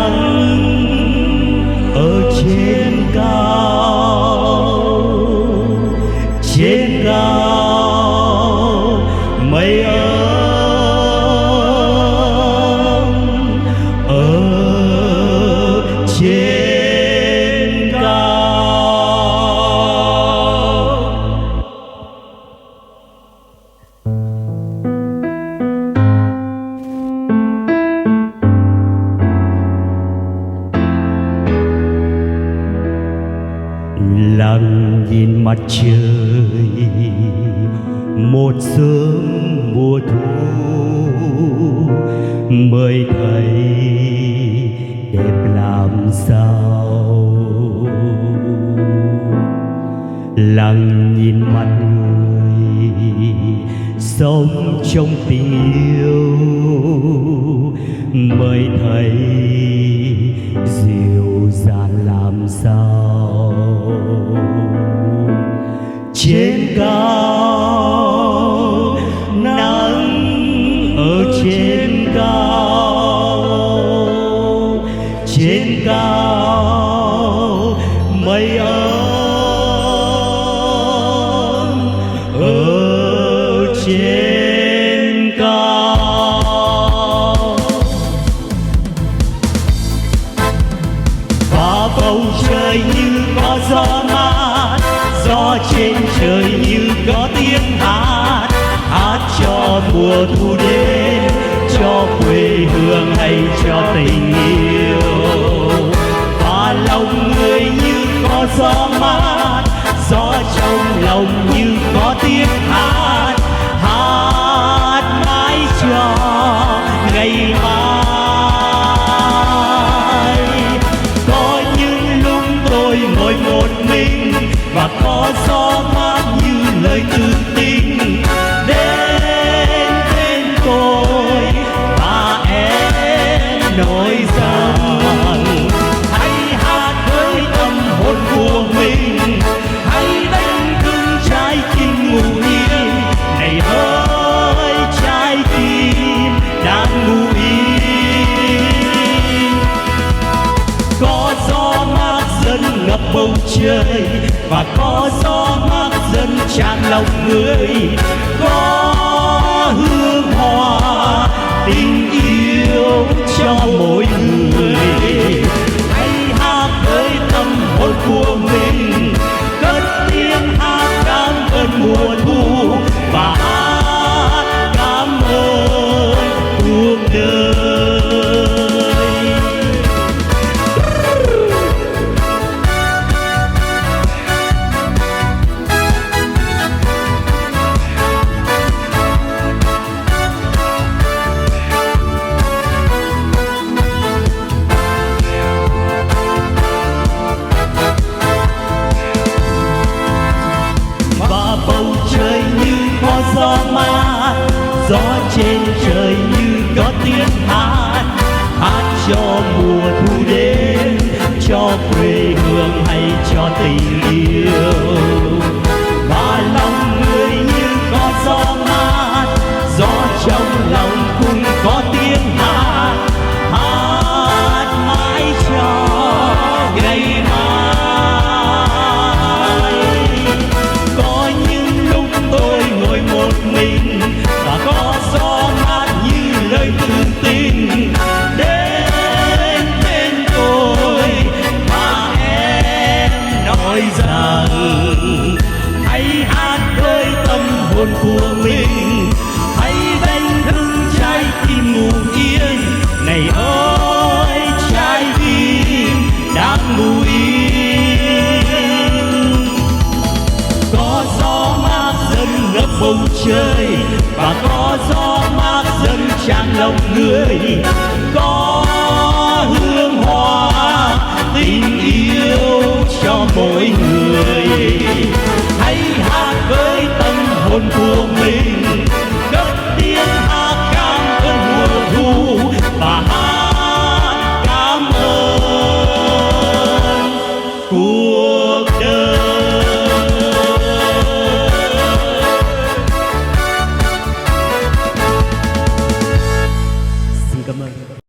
nắng ở trên cao mây ấm ở trên cao. Lặng nhìn mặt trời một sớm mùa thu mới thấy đẹp làm sao. Lặng nhìn mặt người sống trong tình yêu mới thấy dịu dàng làm sao. Trên cao nắng ở trên cao mây ấm ở trên cao. Và bầu trời như có gió mát, gió trên trời như có tiếng hát, hát cho mùa thu đến, cho quê hương hay cho tình yêu. Và lòng người như có gió mát, gió trong lòng như có tiếng hát, hát mãi cho ngày mai. Có những lúc tôi ngồi một mình và có gió mát như lời từ tình đến bên tôi, và em nói rằng hãy hát với tâm hồn của mình, hãy đánh thức trái tim ngủ yên này hỡi trái tim đang ngủ yên. Có gió mát dần ngập bầu trời và có gió mát dần tràn lòng người, có hương hoa tình yêu cho mỗi người. Hãy hát với tâm hồn của mình, cất tiếng hát cảm ơn mùa thu và hát cảm ơn cuộc đời. Gió mát, gió trên trời như có tiếng hát, hát cho mùa thu đến, cho quê hương hay cho tình yêu. Và lòng người như có gió mát, gió trong lòng cũng có tiếng hát, hát mãi cho ngày mai. Có những lúc tôi ngồi một mình và có gió mát như lời từ tình đến bên tôi, và em nói rằng hãy hát với tâm hồn của mình, hãy đánh thức trái tim ngủ yên này ơi trái tim đang ngủ yên. Có gió mát dần ngập bầu trời và có gió mát dần tràn lòng người, có hương hoa tình yêu cho mỗi người.